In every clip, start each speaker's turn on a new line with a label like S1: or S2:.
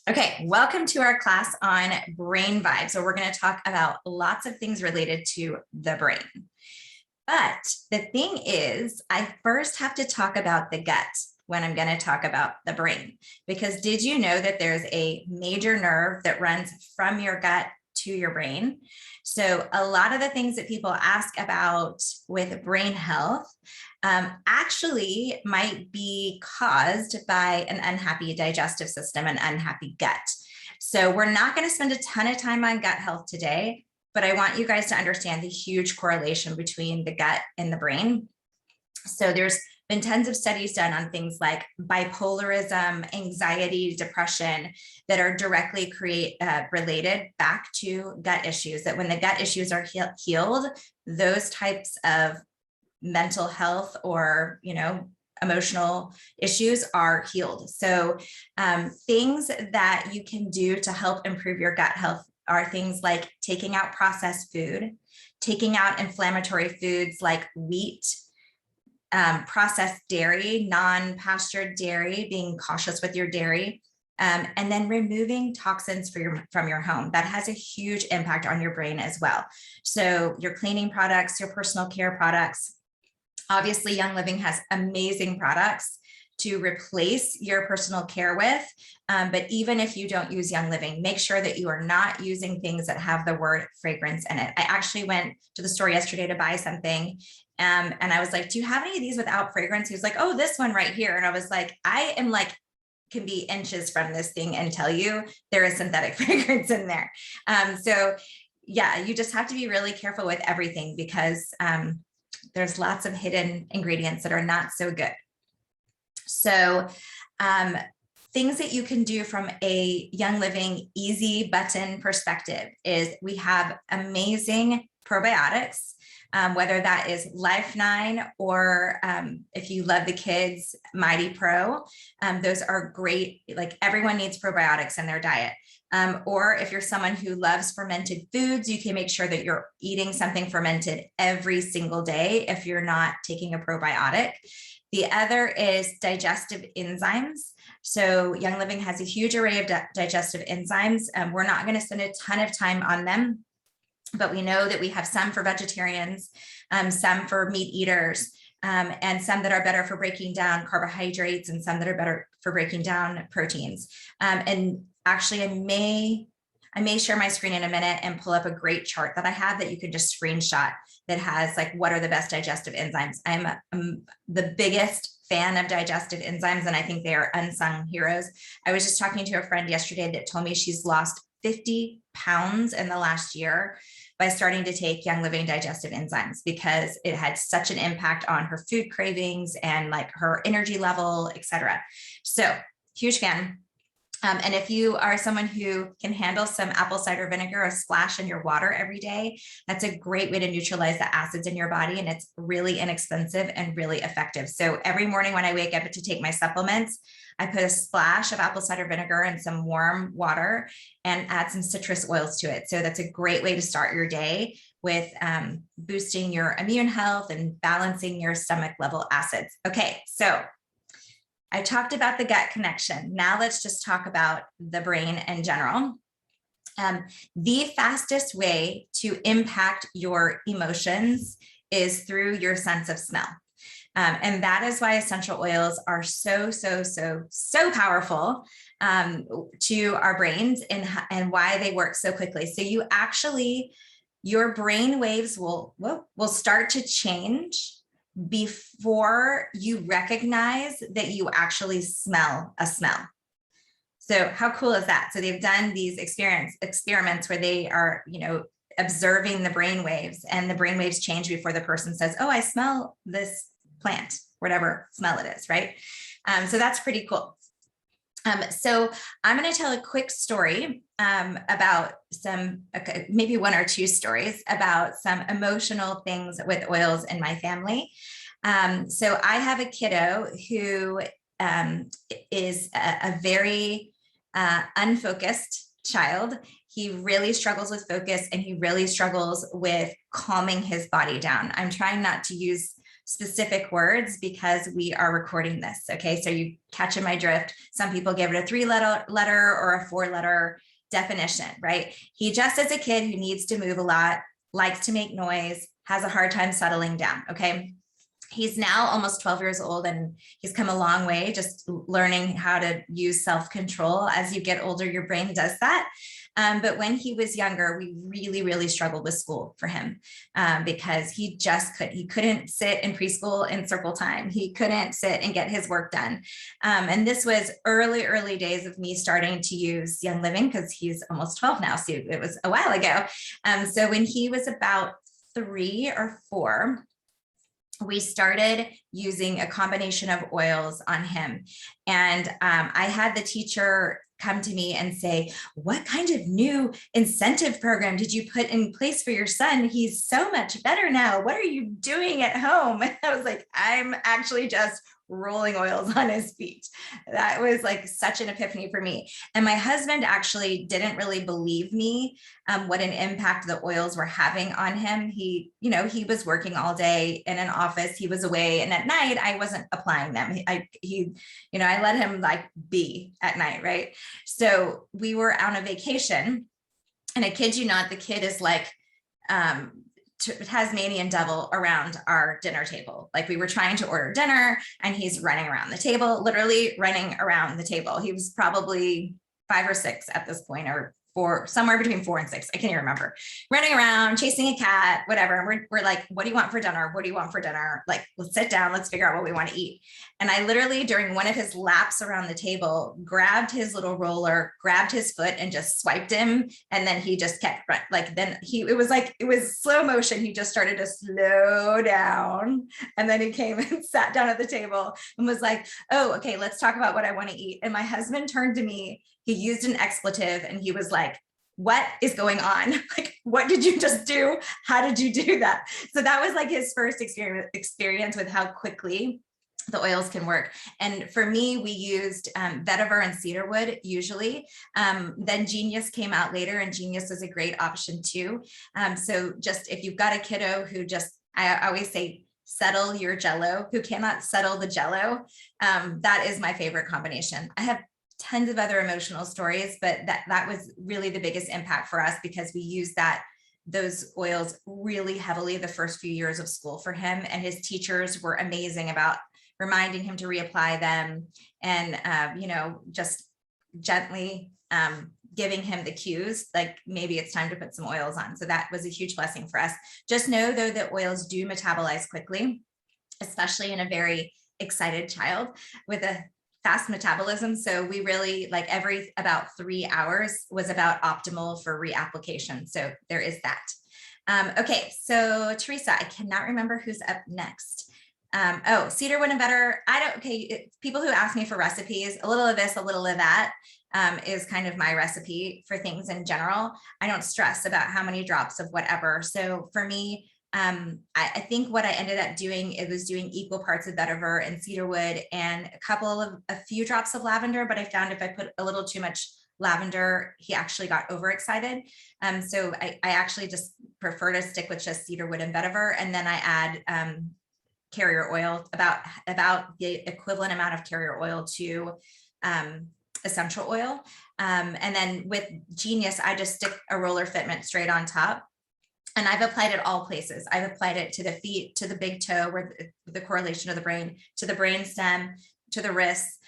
S1: Okay, welcome to our class on brain vibes. So we're going to talk about lots of things related to the brain. But the thing is, I first have to talk about the gut when I'm going to talk about the brain, because did you know that there's a major nerve that runs from your gut to your brain? So a lot of the things that people ask about with brain health actually might be caused by an unhappy digestive system, an unhappy gut. So we're not going to spend a ton of time on gut health today, but I want you guys to understand the huge correlation between the gut and the brain. So there's been tons of studies done on things like bipolarism, anxiety, depression that are directly related back to gut issues, that when the gut issues are healed, those types of mental health or, emotional issues are healed. So things that you can do to help improve your gut health are things like taking out processed food, taking out inflammatory foods like wheat, processed dairy, non-pastured dairy, being cautious with your dairy, and then removing toxins from your home. That has a huge impact on your brain as well. So your cleaning products, your personal care products. Obviously, Young Living has amazing products to replace your personal care with. But even if you don't use Young Living, make sure that you are not using things that have the word fragrance in it. I actually went to the store yesterday to buy something. And I was like, do you have any of these without fragrance? He was like, oh, this one right here. And I was like, I am like, can be inches from this thing and tell you there is synthetic fragrance in there. So yeah, you just have to be really careful with everything because there's lots of hidden ingredients that are not so good. So things that you can do from a Young Living easy button perspective is we have amazing probiotics, whether that is Life9 or if you love the kids, Mighty Pro. Those are great. Like everyone needs probiotics in their diet. Or if you're someone who loves fermented foods, you can make sure that you're eating something fermented every single day if you're not taking a probiotic. The other is digestive enzymes. So Young Living has a huge array of digestive enzymes. We're not going to spend a ton of time on them, but we know that we have some for vegetarians, some for meat eaters, and some that are better for breaking down carbohydrates and some that are better for breaking down proteins. And actually, I may share my screen in a minute and pull up a great chart that I have that you can just screenshot that has like, what are the best digestive enzymes? I'm the biggest fan of digestive enzymes, and I think they are unsung heroes. I was just talking to a friend yesterday that told me she's lost 50 pounds in the last year by starting to take Young Living digestive enzymes because it had such an impact on her food cravings and like her energy level, etc. So huge fan. And if you are someone who can handle some apple cider vinegar, a splash in your water every day, that's a great way to neutralize the acids in your body. And it's really inexpensive and really effective. So every morning when I wake up to take my supplements, I put a splash of apple cider vinegar in some warm water and add some citrus oils to it. So that's a great way to start your day with boosting your immune health and balancing your stomach level acids. Okay, so I talked about the gut connection. Now let's just talk about the brain in general. The fastest way to impact your emotions is through your sense of smell. And that is why essential oils are so powerful to our brains and why they work so quickly. So your brain waves will start to change before you recognize that you actually smell a smell. So how cool is that? So they've done these experiments where they are, observing the brain waves, and the brain waves change before the person says, oh, I smell this plant, whatever smell it is, right? So that's pretty cool. So I'm going to tell a quick story about maybe one or two stories about some emotional things with oils in my family. So I have a kiddo who is a very unfocused child. He really struggles with focus and he really struggles with calming his body down. I'm trying not to use specific words because we are recording this. Okay, so you catching my drift. Some people give it a 3-letter or a 4-letter definition, right? He just as a kid who needs to move a lot, likes to make noise, has a hard time settling down. Okay. He's now almost 12 years old and he's come a long way just learning how to use self-control. As you get older, your brain does that. But when he was younger, we really struggled with school for him because he couldn't sit in preschool in circle time. He couldn't sit and get his work done. And this was early days of me starting to use Young Living because he's almost 12 now. So it was a while ago. So when he was about 3 or 4, we started using a combination of oils on him. And I had the teacher come to me and say, what kind of new incentive program did you put in place for your son? He's so much better now. What are you doing at home? And I was like, I'm actually just rolling oils on his feet. That was like such an epiphany for me. And my husband actually didn't really believe me what an impact the oils were having on him. He was working all day in an office, he was away, and at night I wasn't applying them. I let him like be at night, right? So we were on a vacation, and I kid you not, the kid is like Tasmanian devil around our dinner table. Like we were trying to order dinner and he's running around the table, literally running around the table. He was probably 5 or 6 at this point, or 4, somewhere between 4 and 6. I can't even remember. Running around, chasing a cat, whatever. And we're like, what do you want for dinner? What do you want for dinner? Like, let's sit down, let's figure out what we want to eat. And I literally, during one of his laps around the table, grabbed his little roller, grabbed his foot and just swiped him. And then he just kept it was slow motion. He just started to slow down. And then he came and sat down at the table and was like, oh, okay, let's talk about what I want to eat. And my husband turned to me, he used an expletive and he was like, what is going on? Like, what did you just do? How did you do that? So that was like his first experience with how quickly the oils can work. And for me, we used vetiver and cedarwood usually. Then Genius came out later, and Genius was a great option too. So just if you've got a kiddo who I always say, settle your jello, who cannot settle the jello, that is my favorite combination. I have tons of other emotional stories, but that was really the biggest impact for us because we used those oils really heavily the first few years of school for him, and his teachers were amazing about reminding him to reapply them and just gently giving him the cues, like maybe it's time to put some oils on. So that was a huge blessing for us. Just know though that oils do metabolize quickly, especially in a very excited child with a fast metabolism. So we really every about 3 hours was about optimal for reapplication. So there is that. Okay, so Teresa, I cannot remember who's up next. Cedarwood and vetiver. People who ask me for recipes, a little of this, a little of that is kind of my recipe for things in general. I don't stress about how many drops of whatever. So for me, I think what I ended up doing, it was doing equal parts of vetiver and cedarwood and a few drops of lavender, but I found if I put a little too much lavender, he actually got overexcited. So I actually just prefer to stick with just cedarwood and vetiver. And then I add carrier oil, about the equivalent amount of carrier oil to essential oil. And then with Genius, I just stick a roller fitment straight on top. And I've applied it all places. I've applied it to the feet, to the big toe, where the correlation of the brain, to the brain stem, to the wrists,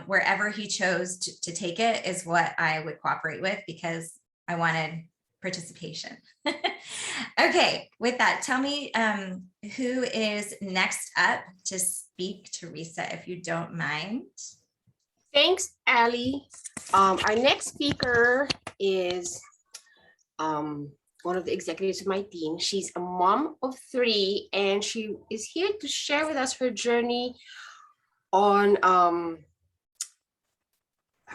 S1: wherever he chose to take it is what I would cooperate with because I wanted participation. Okay, with that, tell me who is next up to speak, Teresa, if you don't mind.
S2: Thanks, Allie. Our next speaker is one of the executives of my team. She's a mom of 3, and she is here to share with us her journey on how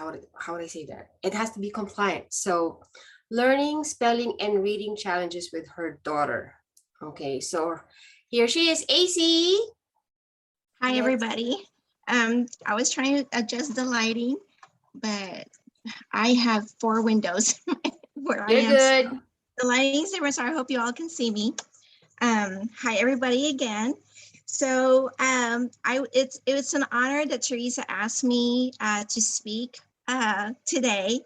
S2: would I say that? It has to be compliant. So learning, spelling, and reading challenges with her daughter. Okay, so here she is, AC.
S3: Hi, everybody. I was trying to adjust the lighting, but I have 4 windows where
S2: You're
S3: I am.
S2: good.
S3: So the lighting's there, so I hope you all can see me. Hi, everybody again. So it's an honor that Teresa asked me to speak today.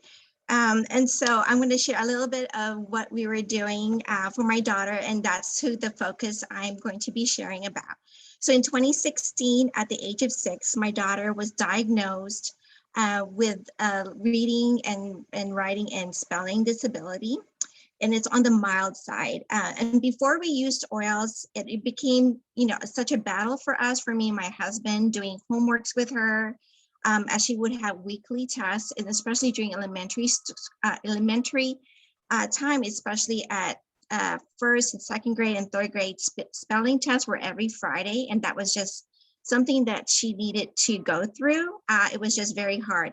S3: And so I'm going to share a little bit of what we were doing for my daughter, and that's who the focus I'm going to be sharing about. So in 2016, at the age of 6, my daughter was diagnosed with reading and writing and spelling disability, and it's on the mild side. And before we used oils, it became, such a battle for us, for me and my husband, doing homeworks with her, as she would have weekly tests, and especially during elementary time, especially at first and second grade and third grade, spelling tests were every Friday, and that was just something that she needed to go through. It was just very hard.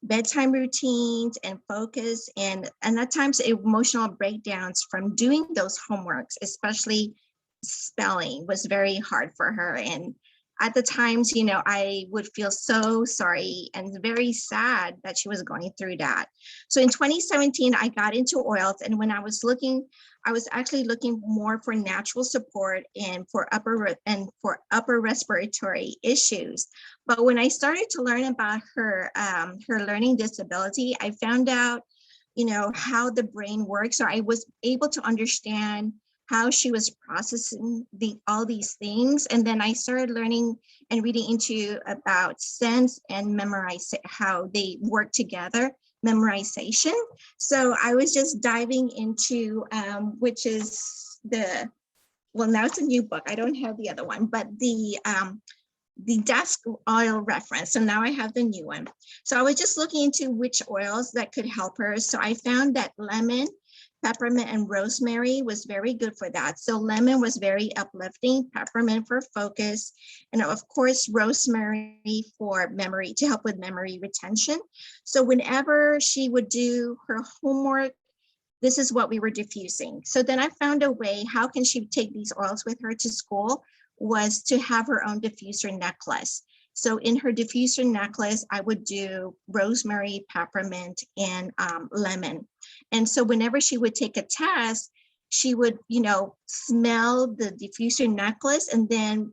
S3: Bedtime routines and focus, and at times emotional breakdowns from doing those homeworks, especially spelling, was very hard for her. And at the times, I would feel so sorry and very sad that she was going through that. So in 2017, I got into oils, and when I was actually looking more for natural support and for upper respiratory issues. But when I started to learn about her learning disability, I found out, how the brain works. So I was able to understand how she was processing all these things. And then I started learning and reading into about sense and memorize, how they work together, memorization. So I was just diving into, which is now it's a new book. I don't have the other one, but the desk oil reference. So now I have the new one. So I was just looking into which oils that could help her. So I found that lemon, peppermint, and rosemary was very good for that. So lemon was very uplifting, peppermint for focus, and of course, rosemary for memory, to help with memory retention. So whenever she would do her homework, this is what we were diffusing. So then I found a way, how can she take these oils with her to school, was to have her own diffuser necklace. So in her diffuser necklace, I would do rosemary, peppermint, and lemon. And so whenever she would take a test, she would, smell the diffuser necklace, and then,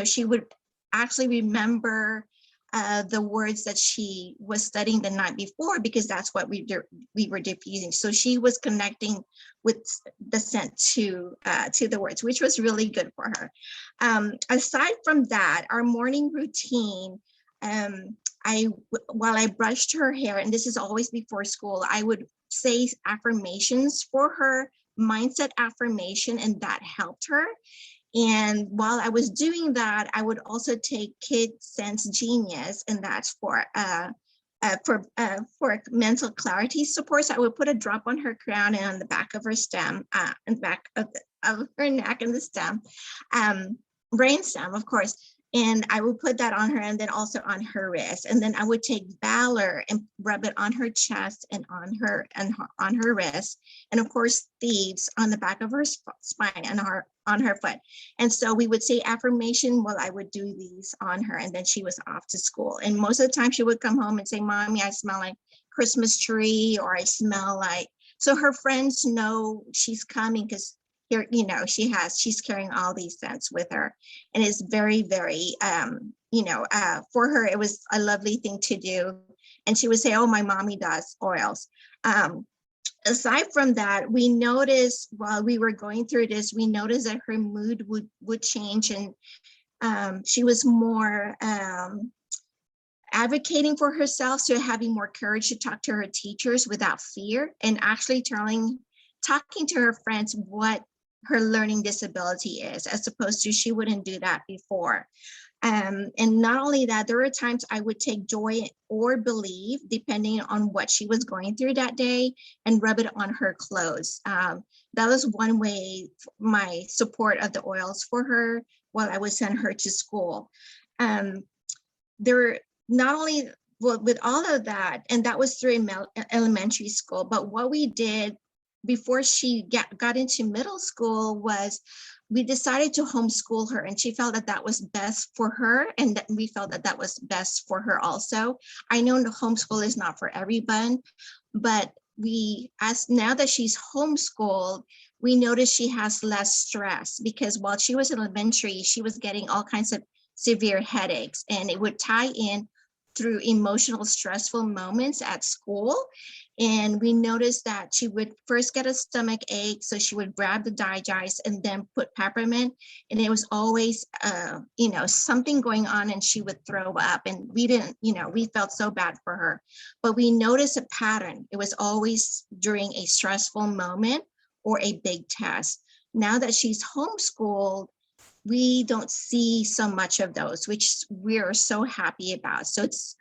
S3: she would actually remember the words that she was studying the night before, because that's what we were diffusing. So she was connecting with the scent to the words, which was really good for her. Aside from that, our morning routine, while I brushed her hair, and this is always before school, I would say affirmations for her, mindset affirmation, and that helped her. And while I was doing that, I would also take Kid Sense Genius, and that's for mental clarity support. So I would put a drop on her crown and on the back of her stem, and back of her neck and the stem, brain stem, of course. And I would put that on her, and then also on her wrist. And then I would take Valor and rub it on her chest and on her wrist. And of course, Thieves on the back of her spine and on her foot. And so we would say affirmation while I would do these on her, and then she was off to school. And most of the time she would come home and say, "Mommy, I smell like Christmas tree," or "I smell like," so her friends know she's coming, because here, she's carrying all these scents with her, and it's very, very, for her, it was a lovely thing to do. And she would say, "Oh, my mommy does oils." Aside from that, we noticed while we were going through this, we noticed that her mood would change, and she was more advocating for herself, so having more courage to talk to her teachers without fear, and actually talking to her friends what her learning disability is, as opposed to she wouldn't do that before. And not only that, there were times I would take Joy or Believe, depending on what she was going through that day, and rub it on her clothes. That was one way, my support of the oils for her while I would send her to school. There, not only, well, with all of that, and that was through elementary school, but what we did before she got into middle school was we decided to homeschool her, and she felt that that was best for her, and that we felt that that was best for her also. I know the homeschool is not for everyone, but now that she's homeschooled, we noticed she has less stress because while she was in elementary, she was getting all kinds of severe headaches, and it would tie in through emotional stressful moments at school. And we noticed that she would first get a stomach ache, so she would grab the Digest and then put peppermint, and it was always something going on, and she would throw up, and we didn't, we felt so bad for her. But we noticed a pattern. It was always during a stressful moment or a big test. Now that she's homeschooled, we don't see so much of those, which we're so happy about. So it's,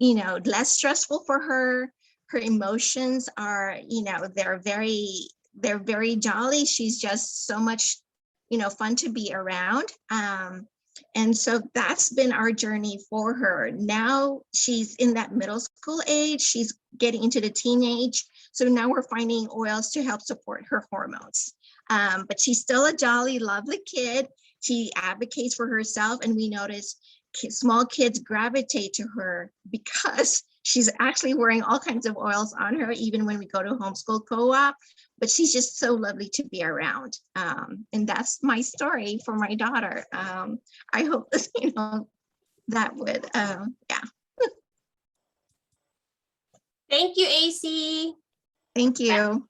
S3: less stressful for her. Her emotions are, they're very jolly. She's just so much, fun to be around. And so that's been our journey for her. Now she's in that middle school age. She's getting into the teenage. So now we're finding oils to help support her hormones. But she's still a jolly, lovely kid. She advocates for herself, and we notice small kids gravitate to her because she's actually wearing all kinds of oils on her, even when we go to homeschool co-op. But she's just so lovely to be around. And that's my story for my daughter. I hope that would, yeah.
S2: Thank you, AC.
S3: Thank you.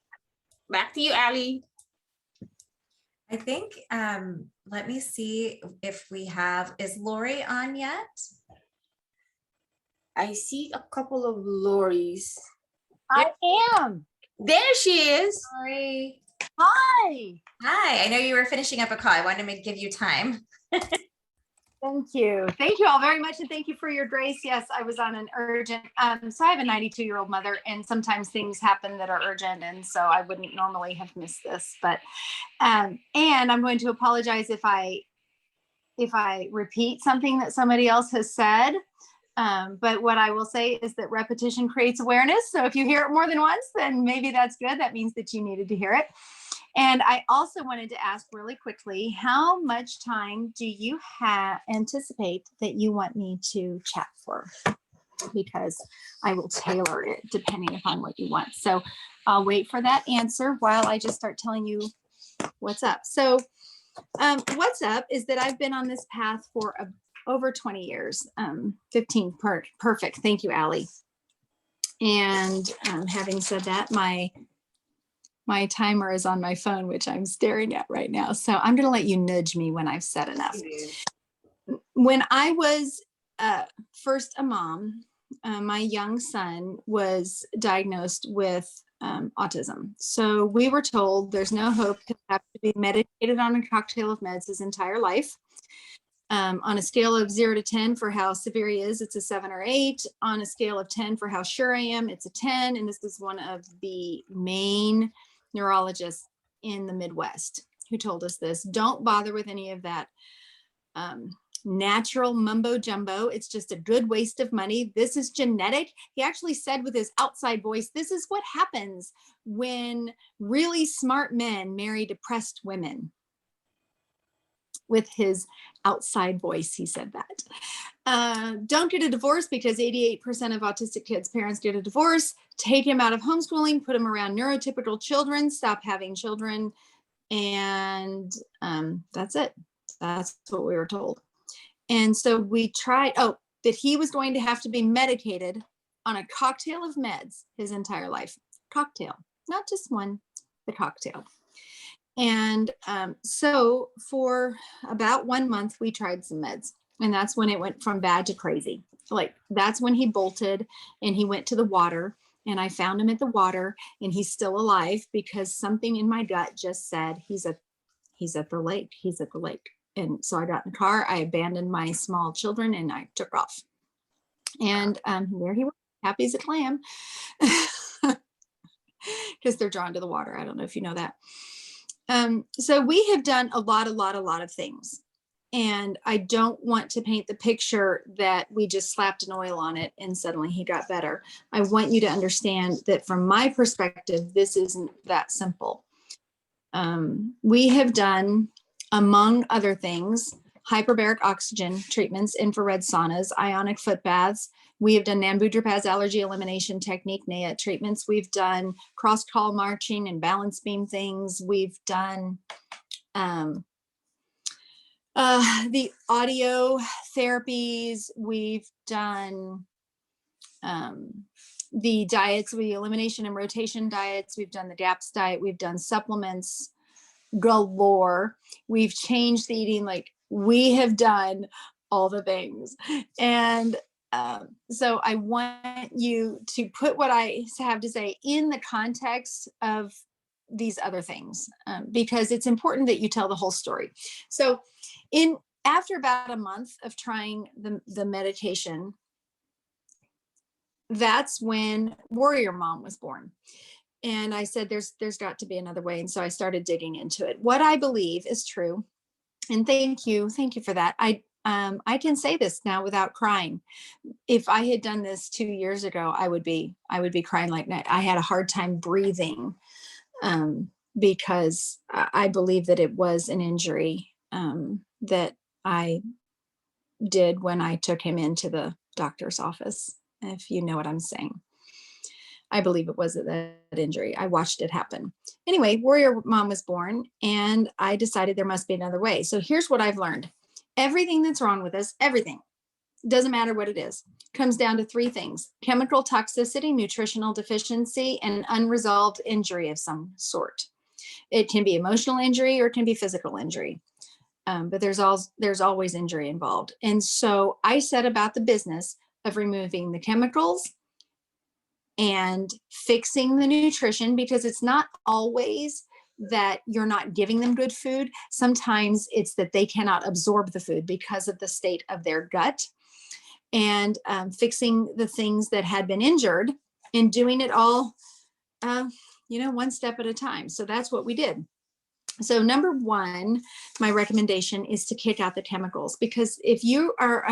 S2: Back to you, Allie.
S1: I think, let me see if we have, is Lori on yet?
S2: I see a couple of Lori's.
S4: I am.
S2: There she is.
S1: Lori.
S4: Hi.
S1: Hi, I know you were finishing up a call. I wanted to give you time.
S4: Thank you. Thank you all very much. And thank you for your grace. Yes, I was on an urgent. So I have a 92-year-old mother, and sometimes things happen that are urgent. And so I wouldn't normally have missed this, but, and I'm going to apologize if I repeat something that somebody else has said. But what I will say is that repetition creates awareness. So if you hear it more than once, then maybe that's good. That means that you needed to hear it. And I also wanted to ask really quickly, how much time do you anticipate that you want me to chat for? Because I will tailor it depending upon what you want. So I'll wait for that answer while I just start telling you what's up. So what's up is that I've been on this path for over 20 years, 15 perfect. Thank you, Allie. And having said that, my timer is on my phone, which I'm staring at right now. So I'm going to let you nudge me when I've said enough. When I was first a mom, my young son was diagnosed with autism. So we were told there's no hope, to have to be medicated on a cocktail of meds his entire life. On a scale of 0 to 10 for how severe he is, it's a 7 or 8. On a scale of 10 for how sure I am, it's a 10. And this is one of the main neurologists in the Midwest who told us this. Don't bother with any of that natural mumbo jumbo. It's just a good waste of money. This is genetic. He actually said with his outside voice, this is what happens when really smart men marry depressed women. With his outside voice, he said that. Don't get a divorce, because 88% of autistic kids' parents get a divorce. Take him out of homeschooling, put him around neurotypical children, stop having children. And that's it. That's what we were told. And so we tried, that he was going to have to be medicated on a cocktail of meds his entire life. Cocktail, not just one, the cocktail. And so for about 1 month, we tried some meds, and that's when it went from bad to crazy. Like, that's when he bolted and he went to the water, and I found him at the water, and he's still alive because something in my gut just said, he's at the lake. He's at the lake. And so I got in the car, I abandoned my small children, and I took off. And there he was, happy as a clam, because they're drawn to the water. I don't know if you know that. So we have done a lot of things, and I don't want to paint the picture that we just slapped an oil on it and suddenly he got better. I want you to understand that from my perspective, this isn't that simple. We have done, among other things, hyperbaric oxygen treatments, infrared saunas, ionic foot baths, We have done Nan-Budrapaz allergy elimination technique, NAET treatments. We've done cross-call marching and balance beam things. We've done the audio therapies. We've done the diets, the elimination and rotation diets. We've done the DAPS diet. We've done supplements galore. We've changed the eating. Like, we have done all the things. And so I want you to put what I have to say in the context of these other things, because it's important that you tell the whole story. So after about a month of trying the medication, that's when Warrior Mom was born. And I said, there's got to be another way. And so I started digging into it. What I believe is true, and thank you for that. I can say this now without crying. If I had done this 2 years ago, I would be crying like that. I had a hard time breathing, because I believe that it was an injury that I did when I took him into the doctor's office, if you know what I'm saying. I believe it was that injury. I watched it happen. Anyway, Warrior Mom was born, and I decided there must be another way. So here's what I've learned. Everything that's wrong with us, everything, doesn't matter what it is, comes down to 3 things: chemical toxicity, nutritional deficiency, and unresolved injury of some sort. It can be emotional injury or it can be physical injury. But there's always injury involved. And so I set about the business of removing the chemicals and fixing the nutrition, because it's not always that you're not giving them good food. Sometimes it's that they cannot absorb the food because of the state of their gut, and fixing the things that had been injured and doing it all, one step at a time. So that's what we did. So number 1, my recommendation is to kick out the chemicals, because if you are,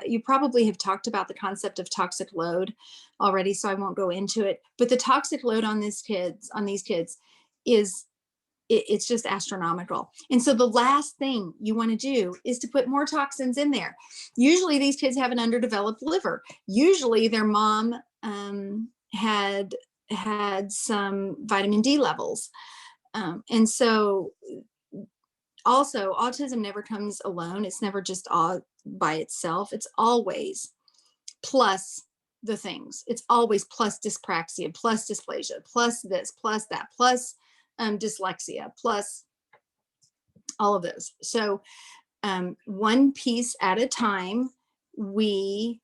S4: you probably have talked about the concept of toxic load already, so I won't go into it, but the toxic load on these kids is, it's just astronomical. And so the last thing you want to do is to put more toxins in there. Usually these kids have an underdeveloped liver. Usually their mom had some vitamin D levels. And so also, autism never comes alone. It's never just all by itself. It's always plus the things. It's always plus dyspraxia, plus dysplasia, plus this, plus that, plus dyslexia, plus all of those. So one piece at a time, we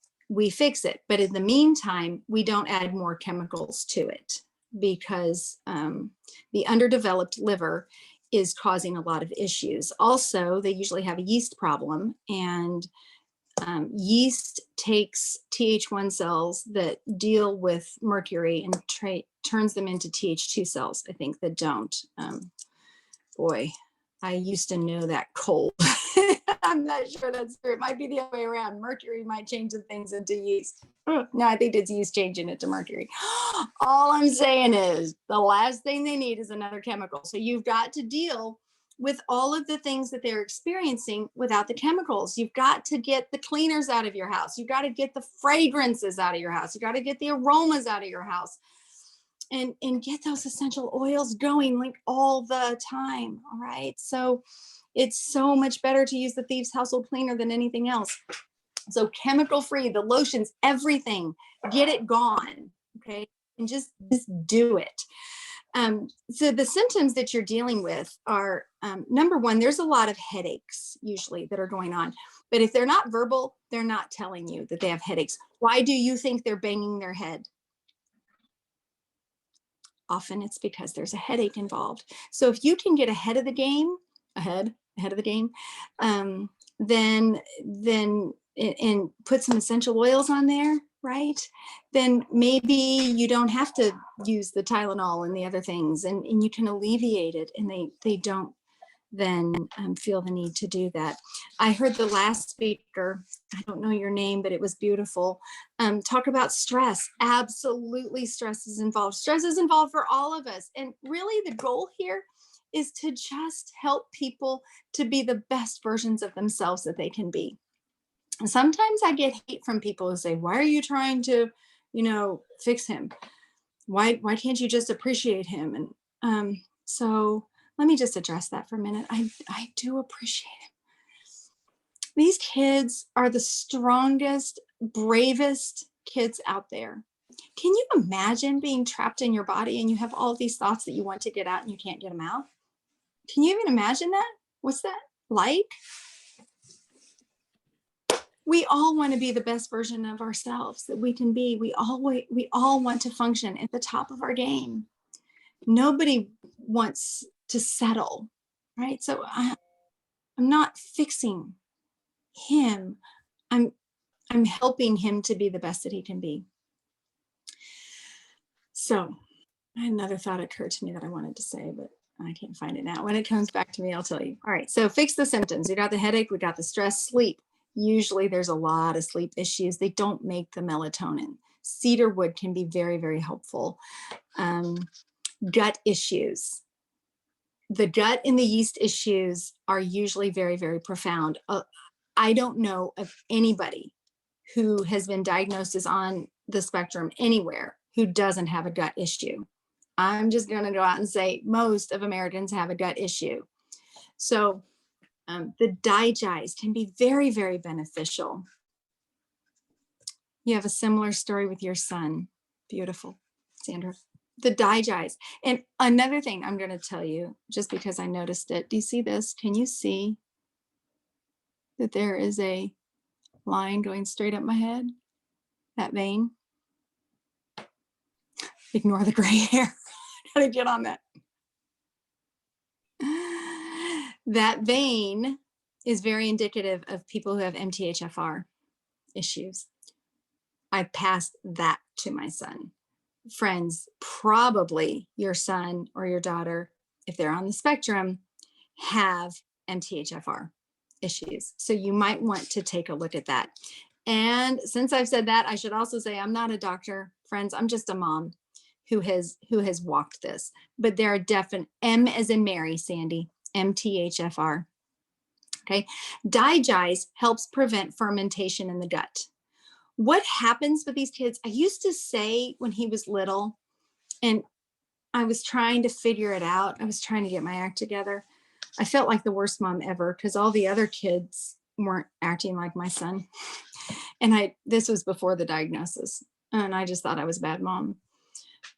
S4: fix it. But in the meantime, we don't add more chemicals to it, because the underdeveloped liver is causing a lot of issues. Also, they usually have a yeast problem, and yeast takes Th1 cells that deal with mercury and turns them into Th2 cells, I think, that don't. Boy, I used to know that cold. I'm not sure that's true. It might be the other way around. Mercury might change the things into yeast. No, I think it's yeast changing it to mercury. All I'm saying is the last thing they need is another chemical. So you've got to deal with all of the things that they're experiencing without the chemicals. You've got to get the cleaners out of your house. You've got to get the fragrances out of your house. You got to get the aromas out of your house, and get those essential oils going like all the time. All right. So it's so much better to use the Thieves Household Cleaner than anything else. So chemical free, the lotions, everything, get it gone. Okay. And just do it. So the symptoms that you're dealing with are, number 1, there's a lot of headaches usually that are going on. But if they're not verbal, they're not telling you that they have headaches. Why do you think they're banging their head? Often it's because there's a headache involved. So if you can get ahead of the game, ahead of the game, then and put some essential oils on there, right? Then maybe you don't have to use the Tylenol and the other things, and you can alleviate it, and they don't then feel the need to do that. I heard the last speaker, I don't know your name, but it was beautiful, talk about stress. Absolutely, stress is involved. Stress is involved for all of us. And really the goal here is to just help people to be the best versions of themselves that they can be. Sometimes I get hate from people who say, why are you trying to, fix him? Why can't you just appreciate him? And so let me just address that for a minute. I do appreciate him. These kids are the strongest, bravest kids out there. Can you imagine being trapped in your body and you have all these thoughts that you want to get out and you can't get them out? Can you even imagine that? What's that like? We all want to be the best version of ourselves that we can be. We all want to function at the top of our game. Nobody wants to settle, right? So I'm not fixing him. I'm helping him to be the best that he can be. So another thought occurred to me that I wanted to say, but I can't find it now. When it comes back to me, I'll tell you. All right, so fix the symptoms. We got the headache, we got the stress, sleep. Usually there's a lot of sleep issues. They don't make the melatonin. Cedar wood can be very, very helpful. Gut issues. The gut and the yeast issues are usually very, very profound. I don't know of anybody who has been diagnosed as on the spectrum anywhere who doesn't have a gut issue. I'm just going to go out and say most of Americans have a gut issue. So the Digest can be very, very beneficial. You have a similar story with your son. Beautiful, Sandra. The Digest. And another thing I'm going to tell you, just because I noticed it. Do you see this? Can you see that there is a line going straight up my head? That vein? Ignore the gray hair. How to get on that. That vein is very indicative of people who have MTHFR issues. I passed that to my son. Friends, probably your son or your daughter, if they're on the spectrum, have MTHFR issues. So you might want to take a look at that. And since I've said that, I should also say I'm not a doctor, friends. I'm just a mom who has walked this. But there are definite M as in Mary, Sandy, MTHFR. Okay. Digest helps prevent fermentation in the gut. What happens with these kids? I used to say when he was little, and I was trying to figure it out. I was trying to get my act together. I felt like the worst mom ever because all the other kids weren't acting like my son. And this was before the diagnosis. And I just thought I was a bad mom.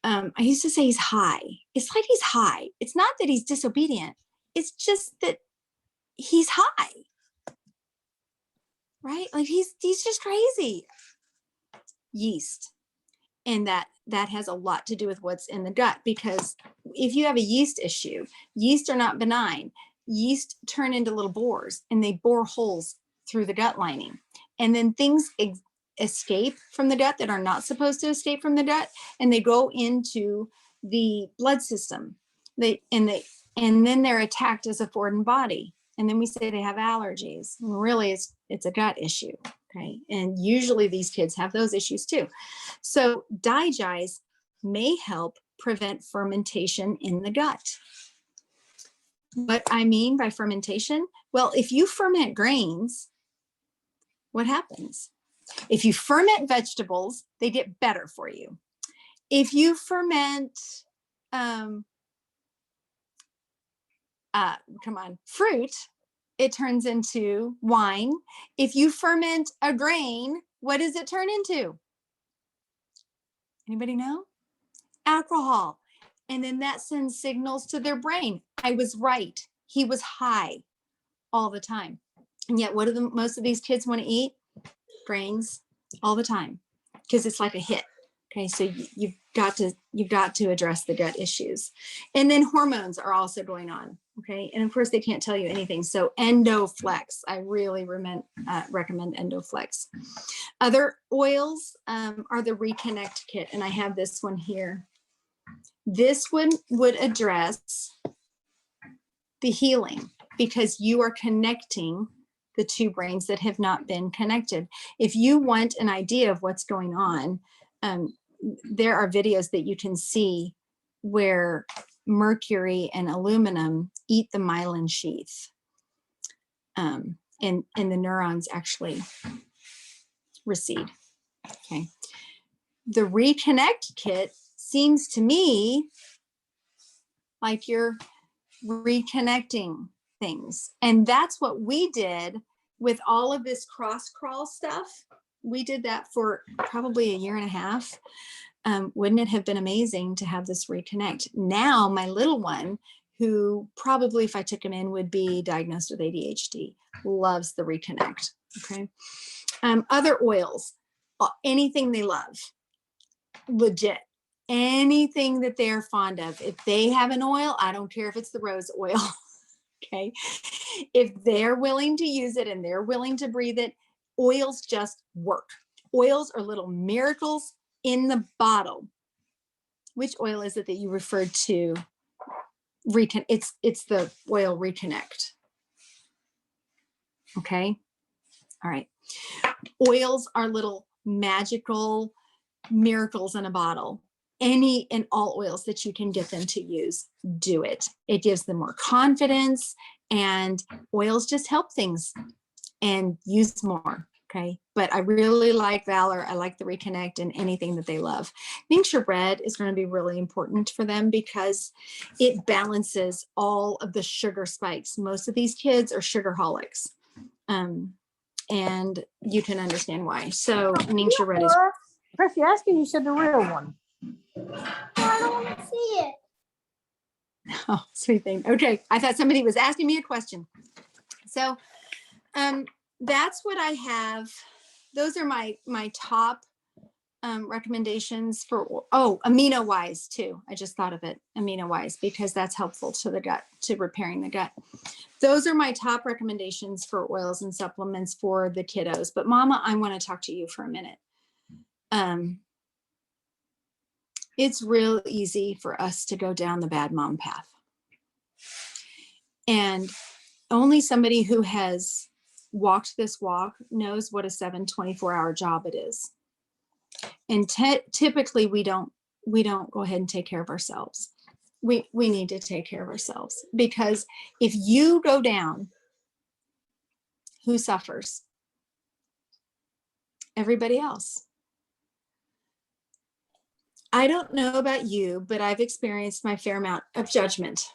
S4: I used to say he's high. It's like he's high. It's not that he's disobedient. It's just that he's high. Right? Like he's just crazy. Yeast. And that has a lot to do with what's in the gut, because if you have a yeast issue, yeast are not benign. Yeast turn into little bores and they bore holes through the gut lining. And then things escape from the gut that are not supposed to escape from the gut, and they go into the blood system. And then they're attacked as a foreign body. And then we say they have allergies. Really, it's a gut issue. Okay. And usually these kids have those issues too. So Digest may help prevent fermentation in the gut. What I mean by fermentation, well, if you ferment grains, what happens? If you ferment vegetables, they get better for you. If you ferment, fruit, it turns into wine. If you ferment a grain, what does it turn into? Anybody know? Alcohol. And then that sends signals to their brain. I was right. He was high all the time. And yet what do most of these kids want to eat? Grains all the time, because it's like a hit. Okay, so you've got to address the gut issues. And then hormones are also going on. Okay, and of course they can't tell you anything. So Endoflex, I really recommend Endoflex. Other oils are the Reconnect kit, and I have this one here. This one would address the healing, because you are connecting the two brains that have not been connected. If you want an idea of what's going on, there are videos that you can see where mercury and aluminum eat the myelin sheath. And the neurons actually recede. Okay. The Reconnect kit seems to me like you're reconnecting things. And that's what we did with all of this cross crawl stuff. We did that for probably a year and a half. Wouldn't it have been amazing to have this reconnect? Now, my little one, who probably if I took him in would be diagnosed with ADHD, loves the reconnect. Okay. Other oils, anything they love, legit. Anything that they're fond of. If they have an oil, I don't care if it's the rose oil. Okay. If they're willing to use it and they're willing to breathe it, oils just work. Oils are little miracles in the bottle. Which oil is it that you referred to? It's the oil Reconnect. Okay. All right. Oils are little magical miracles in a bottle. Any and all oils that you can get them to use, do it. It gives them more confidence, and oils just help things, and use more. Okay. But I really like Valor. I like the Reconnect and anything that they love. Ningxia Bread is going to be really important for them because it balances all of the sugar spikes. Most of these kids are sugarholics. And you can understand why. So Ningxia Bread is.
S5: Chris, you asking, you said the real one.
S6: I don't want to see it.
S4: Oh, sweet thing. Okay. I thought somebody was asking me a question. So that's what I have. Those are my top recommendations for, amino wise too. I just thought of it, amino wise, because that's helpful to the gut, to repairing the gut. Those are my top recommendations for oils and supplements for the kiddos. But Mama, I want to talk to you for a minute. It's real easy for us to go down the bad mom path. And only somebody who has walked this walk knows what a 24-hour job it is. And typically we don't go ahead and take care of ourselves. We need to take care of ourselves, because if you go down, who suffers? Everybody else. I don't know about you, but I've experienced my fair amount of judgment.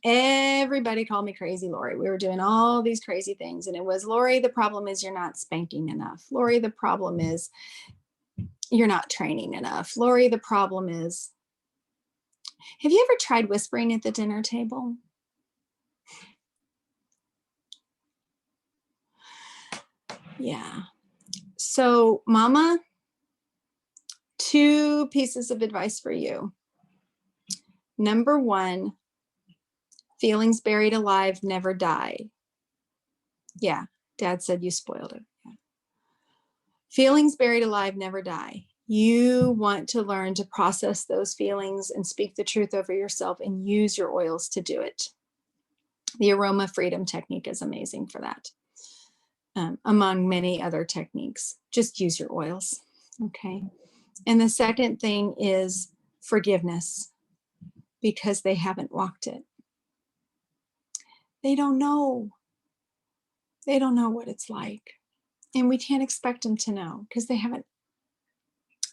S4: Everybody called me crazy, Lori. We were doing all these crazy things. And it was, Lori, the problem is you're not spanking enough. Lori, the problem is you're not training enough. Lori, the problem is, have you ever tried whispering at the dinner table? Yeah. So, Mama, 2 pieces of advice for you. Number 1, feelings buried alive never die. Yeah, Dad said you spoiled it. Yeah. Feelings buried alive never die. You want to learn to process those feelings and speak the truth over yourself, and use your oils to do it. The aroma freedom technique is amazing for that. Among many other techniques, just use your oils. Okay. And the second thing is forgiveness, because they haven't walked it. They don't know. They don't know what it's like. And we can't expect them to know, because they haven't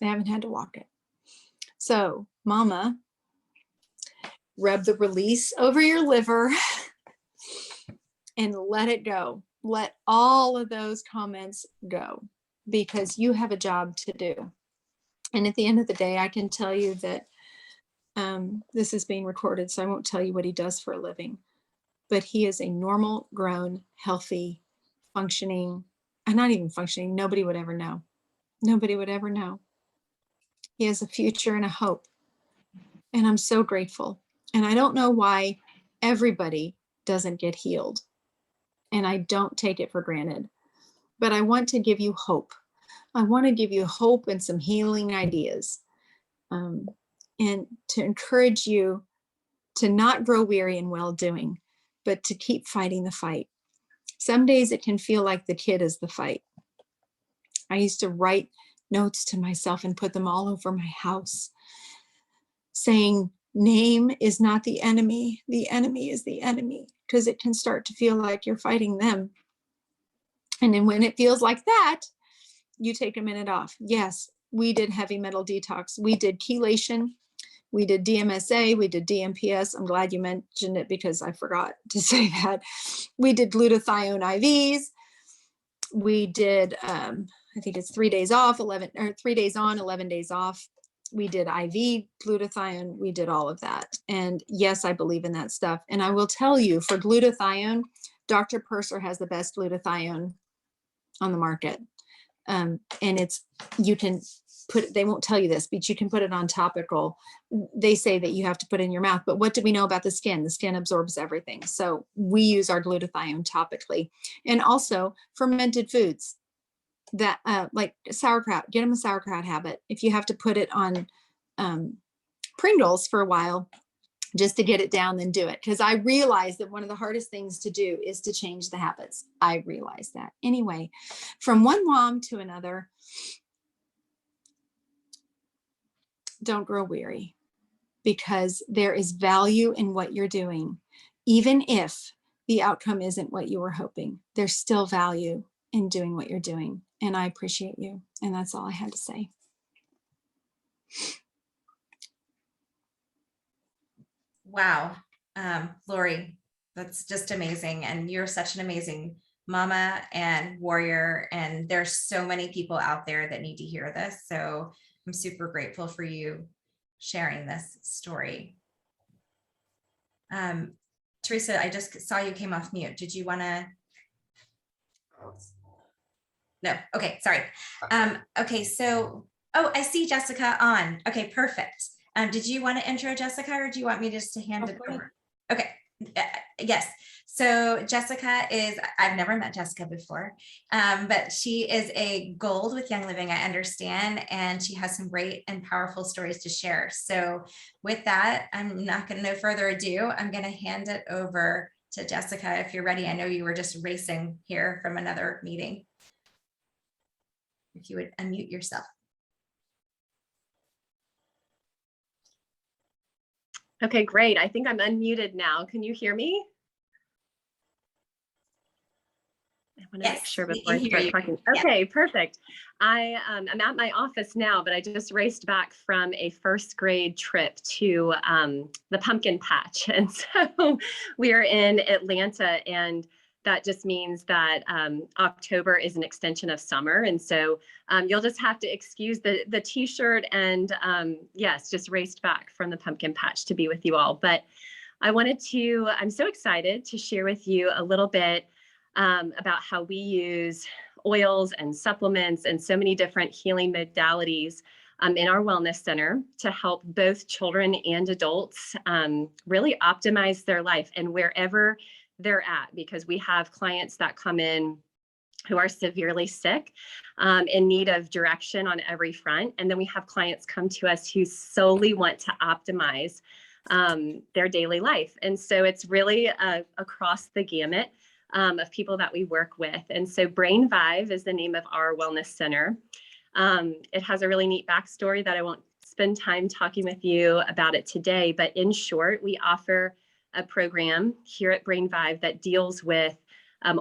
S4: had to walk it. So, Mama, rub the release over your liver and let it go. Let all of those comments go, because you have a job to do. And at the end of the day, I can tell you that this is being recorded, so I won't tell you what he does for a living. But he is a normal, grown, healthy, functioning, and not even functioning. Nobody would ever know. Nobody would ever know. He has a future and a hope. And I'm so grateful. And I don't know why everybody doesn't get healed. And I don't take it for granted. But I want to give you hope. I want to give you hope and some healing ideas. And to encourage you to not grow weary in well-doing, but to keep fighting the fight. Some days it can feel like the kid is the fight. I used to write notes to myself and put them all over my house, saying, name is not the enemy is the enemy, because it can start to feel like you're fighting them. And then when it feels like that,
S7: you take a minute off. Yes, we did heavy metal detox. We did chelation. We did DMSA, we did DMPS. I'm glad you mentioned it because I forgot to say that. We did glutathione IVs. We did, I think it's 3 days off, 3 days on, 11 days off. We did IV glutathione. We did all of that. And yes, I believe in that stuff. And I will tell you, for glutathione, Dr. Purser has the best glutathione on the market. And you can put, they won't tell you this, but you can put it on topical. They say that you have to put it in your mouth, but what do we know about the skin? The skin absorbs everything. So we use our glutathione topically. And also fermented foods that like sauerkraut, get them a sauerkraut habit. If you have to put it on Pringles for a while, just to get it down, then do it. Because I realized that one of the hardest things to do is to change the habits. I realized that. Anyway, from one mom to another, don't grow weary, because there is value in what you're doing. Even if the outcome isn't what you were hoping, there's still value in doing what you're doing. And I appreciate you. And that's all I had to say.
S1: Wow. Lori, that's just amazing. And you're such an amazing mama and warrior. And there's so many people out there that need to hear this. So I'm super grateful for you sharing this story. Teresa, I just saw you came off mute. Did you want to? No. Okay. Sorry. Okay. So, oh, I see Jessica on. Okay. Perfect. Did you want to intro Jessica, or do you want me just to hand it over? Okay. Yes. So Jessica is, I've never met Jessica before, but she is a gold with Young Living, I understand, and she has some great and powerful stories to share. So with that, I'm not going to, no further ado, I'm going to hand it over to Jessica. If you're ready, I know you were just racing here from another meeting. If you would unmute yourself.
S8: Okay, great. I think I'm unmuted now. Can you hear me? I want to make sure before I start talking. Okay, perfect. I'm at my office now, but I just raced back from a first grade trip to the pumpkin patch. And so we are in Atlanta, and that just means that October is an extension of summer. And so you'll just have to excuse the t-shirt, and yes, just raced back from the pumpkin patch to be with you all. But I'm so excited to share with you a little bit about how we use oils and supplements and so many different healing modalities in our wellness center to help both children and adults really optimize their life and wherever they're at, because we have clients that come in who are severely sick, in need of direction on every front. And then we have clients come to us who solely want to optimize their daily life. And so it's really across the gamut of people that we work with. And so Brain Vive is the name of our wellness center. It has a really neat backstory that I won't spend time talking with you about it today, but in short, we offer a program here at Brain Vive that deals with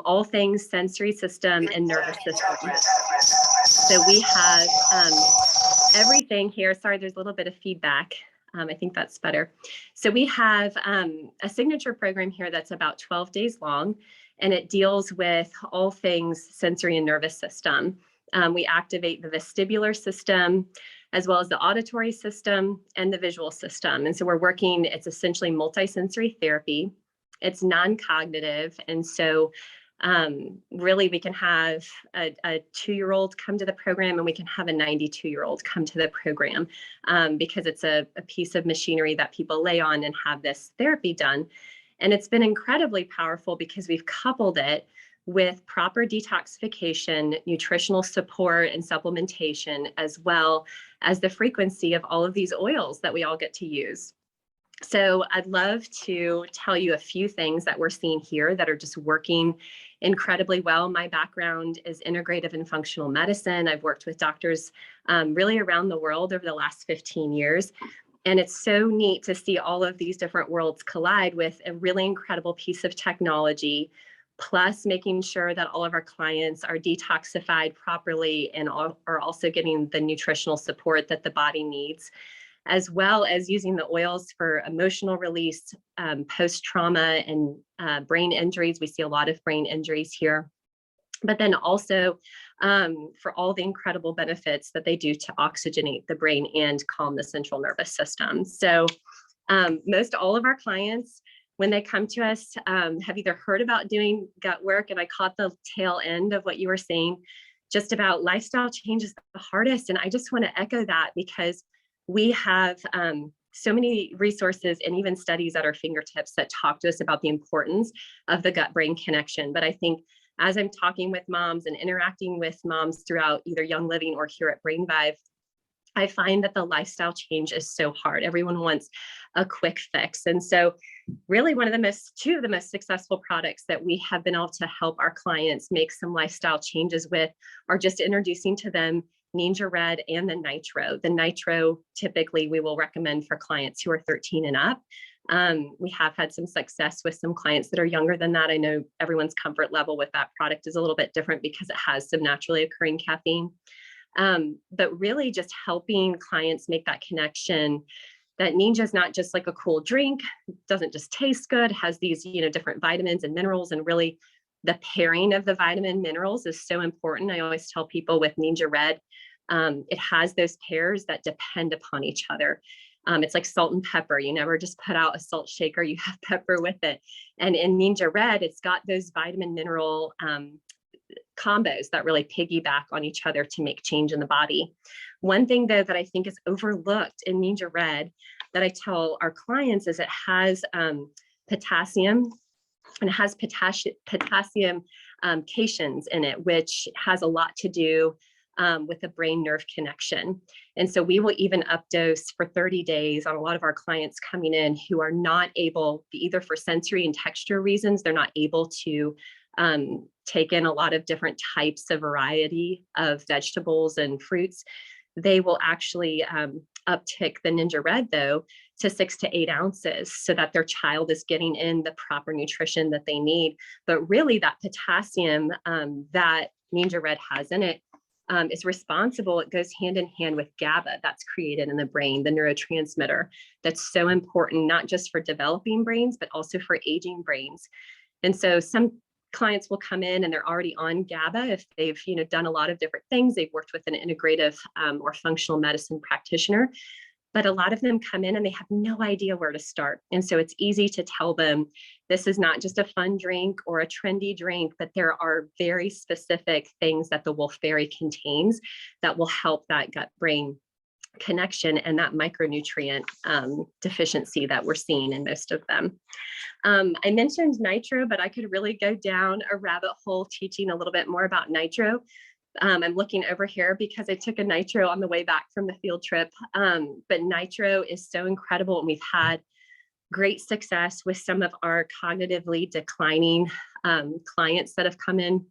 S8: all things sensory system and nervous system. So we have everything here. Sorry, there's a little bit of feedback. I think that's better. So we have a signature program here that's about 12 days long, and it deals with all things sensory and nervous system. We activate the vestibular system, as well as the auditory system and the visual system. And so we're working, it's essentially multisensory therapy. It's non-cognitive. And so really we can have a 2-year-old come to the program, and we can have a 92-year-old come to the program because it's a piece of machinery that people lay on and have this therapy done. And it's been incredibly powerful because we've coupled it with proper detoxification, nutritional support, and supplementation, as well as the frequency of all of these oils that we all get to use. So I'd love to tell you a few things that we're seeing here that are just working incredibly well. My background is integrative and functional medicine. I've worked with doctors really around the world over the last 15 years. And it's so neat to see all of these different worlds collide with a really incredible piece of technology plus making sure that all of our clients are detoxified properly and are also getting the nutritional support that the body needs, as well as using the oils for emotional release, post-trauma and brain injuries. We see a lot of brain injuries here, but then also for all the incredible benefits that they do to oxygenate the brain and calm the central nervous system. So most all of our clients, when they come to us, have either heard about doing gut work, and I caught the tail end of what you were saying, just about lifestyle change is the hardest. And I just want to echo that, because we have so many resources and even studies at our fingertips that talk to us about the importance of the gut-brain connection. But I think as I'm talking with moms and interacting with moms throughout either Young Living or here at BrainVive, I find that the lifestyle change is so hard. Everyone wants a quick fix. And so really two of the most successful products that we have been able to help our clients make some lifestyle changes with are just introducing to them Ningxia Bread and the Nitro. The Nitro, typically we will recommend for clients who are 13 and up. We have had some success with some clients that are younger than that. I know everyone's comfort level with that product is a little bit different because it has some naturally occurring caffeine. But really just helping clients make that connection that Ningxia is not just like a cool drink, doesn't just taste good, has these, different vitamins and minerals, and really the pairing of the vitamin minerals is so important. I always tell people with Ningxia Bread, it has those pairs that depend upon each other. It's like salt and pepper. You never just put out a salt shaker, you have pepper with it. And in Ningxia Bread, it's got those vitamin mineral combos that really piggyback on each other to make change in the body. One thing though that I think is overlooked in Ningxia Bread that I tell our clients is it has potassium, and it has potassium cations in it, which has a lot to do with the brain nerve connection. And so we will even updose for 30 days on a lot of our clients coming in who are not able, either for sensory and texture reasons, they're not able to take in a lot of different types of variety of vegetables and fruits. They will actually uptick the Ningxia Bread though to 6 to 8 ounces so that their child is getting in the proper nutrition that they need. But really that potassium that Ningxia Bread has in it is responsible. It goes hand in hand with GABA that's created in the brain, the neurotransmitter that's so important, not just for developing brains, but also for aging brains. And so some clients will come in and they're already on GABA if they've done a lot of different things. They've worked with an integrative or functional medicine practitioner, but a lot of them come in and they have no idea where to start. And so it's easy to tell them this is not just a fun drink or a trendy drink, but there are very specific things that the Wolfberry contains that will help that gut-brain connection and that micronutrient deficiency that we're seeing in most of them. I mentioned Nitro, but I could really go down a rabbit hole teaching a little bit more about Nitro. I'm looking over here because I took a Nitro on the way back from the field trip, but Nitro is so incredible, and we've had great success with some of our cognitively declining clients that have come in